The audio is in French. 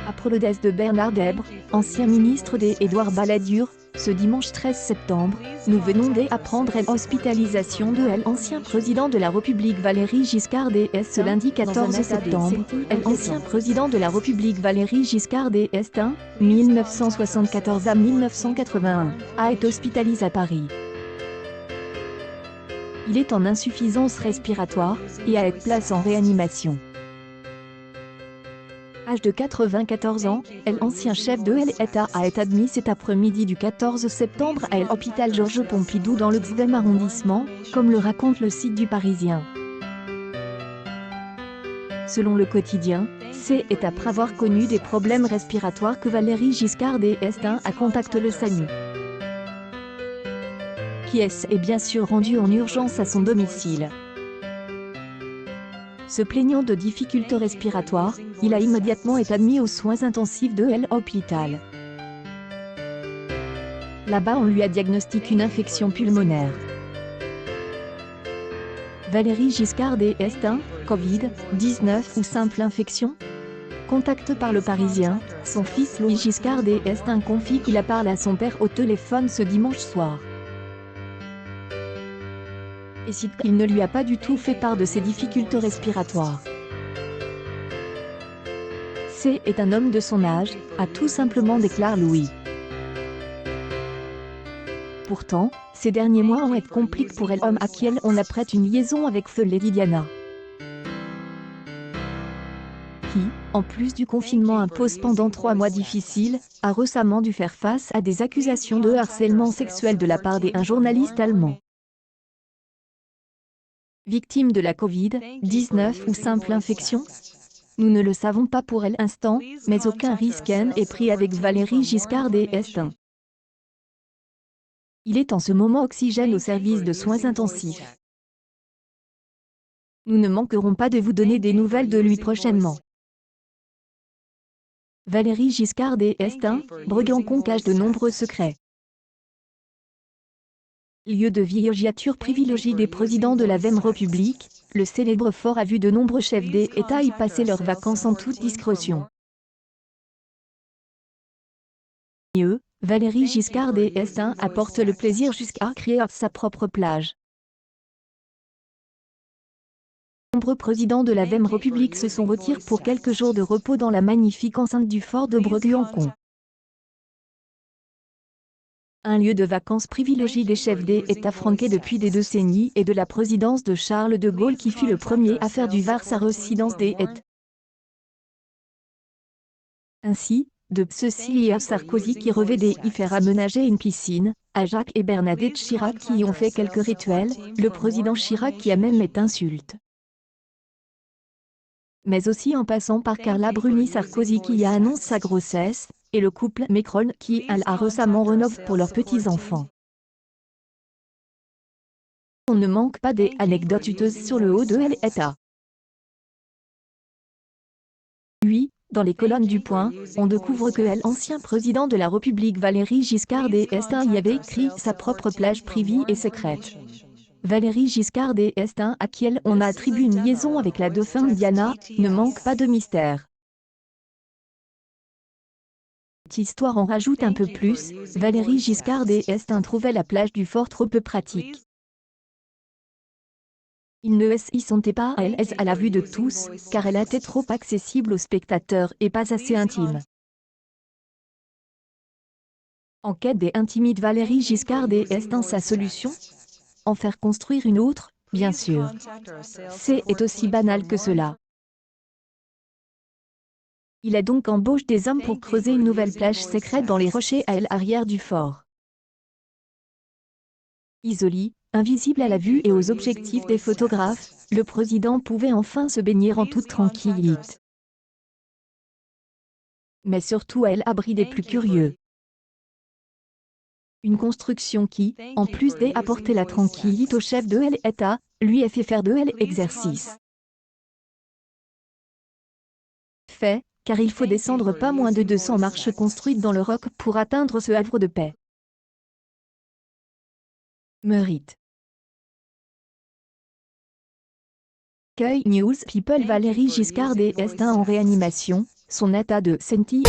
Après le décès de Bernard Debré, ancien ministre des Édouard Balladur, ce dimanche 13 septembre, nous venons d'apprendre l'hospitalisation de l'ancien président de la République Valéry Giscard d'Estaing. Ce lundi 14 septembre, l'ancien président de la République Valéry Giscard d'Estaing, 1974 à 1981, a été hospitalisé à Paris. Il est en insuffisance respiratoire et a été placé en réanimation. Âge de 94 ans, l'ancien chef de l'État a été admis cet après-midi du 14 septembre à l'hôpital Georges Pompidou dans le 10e arrondissement, comme le raconte le site du Parisien. Selon le quotidien, c'est après avoir connu des problèmes respiratoires que Valéry Giscard d'Estaing a contacté le SAMU, qui est bien sûr rendu en urgence à son domicile. Se plaignant de difficultés respiratoires, il a immédiatement été admis aux soins intensifs de l'hôpital. Là-bas, on lui a diagnostiqué une infection pulmonaire. Valéry Giscard d'Estaing, Covid-19 ou simple infection? Contacté par le Parisien, son fils Louis Giscard d'Estaing confie qu'il a parlé à son père au téléphone ce dimanche soir. Et cite qu'il ne lui a pas du tout fait part de ses difficultés respiratoires. C'est un homme de son âge, a tout simplement déclaré Louis. Pourtant, ces derniers mois ont été compliqués pour l'homme à qui on apprête une liaison avec feu Lady Diana, qui, en plus du confinement impose pendant 3 mois difficiles, a récemment dû faire face à des accusations de harcèlement sexuel de la part d'un journaliste allemand. Victime de la Covid-19 ou simple infection? Nous ne le savons pas pour l'instant, mais aucun risque n'est pris avec Valéry Giscard d'Estaing. Il est en ce moment oxygène au service de soins intensifs. Nous ne manquerons pas de vous donner des nouvelles de lui prochainement. Valéry Giscard d'Estaing, Bregançon cache de nombreux secrets. Lieu de villégiature privilégié des présidents de la Vème République, le célèbre fort a vu de nombreux chefs d'État y passer leurs vacances en toute discrétion. Mieux, Valéry Giscard d'Estaing apporte le plaisir jusqu'à créer sa propre plage. De nombreux présidents de la Vème République se sont retirés pour quelques jours de repos dans la magnifique enceinte du fort de Bregançon. Un lieu de vacances privilégié des chefs d'État franqué depuis des décennies et de la présidence de Charles de Gaulle qui fut le premier à faire du Var sa résidence d'État. Ainsi, de ceci à Sarkozy qui revêt y faire aménager une piscine, à Jacques et Bernadette Chirac qui y ont fait quelques rituels, le président Chirac qui a même été insulte. Mais aussi en passant par Carla Bruni Sarkozy qui a annoncé sa grossesse, et le couple Macron qui a récemment rénové pour leurs petits-enfants. On ne manque pas des anecdotes juteuses sur le haut de l'État. Oui, dans les colonnes du Point, on découvre que l'ancien président de la République Valéry Giscard d'Estaing y avait écrit sa propre plage privée et secrète. Valéry Giscard d'Estaing à qui on a attribué une liaison avec la dauphin Diana, ne manque pas de mystère. Cette histoire en rajoute un peu plus, Valéry Giscard d'Estaing trouvait la plage du fort trop peu pratique. Il ne s'y sentait pas à l'aise à la vue de tous, car elle était trop accessible aux spectateurs et pas assez intime. En quête des intimides Valéry Giscard d'Estaing sa solution? En faire construire une autre, bien sûr. C'est aussi banal que cela. Il a donc embauché des hommes pour creuser une nouvelle plage secrète dans les rochers à l'arrière du fort. Isolé, invisible à la vue et aux objectifs des photographes, le président pouvait enfin se baigner en toute tranquillité. Mais surtout à l'abri des plus curieux. Une construction qui, en plus d'apporter la tranquillité au chef de l'État, lui a fait faire de l'exercice. Fait, car il faut descendre pas moins de 200 marches construites dans le roc pour atteindre ce havre de paix. Mérite. News People Valéry Giscard d'Estaing en réanimation, son état de santé.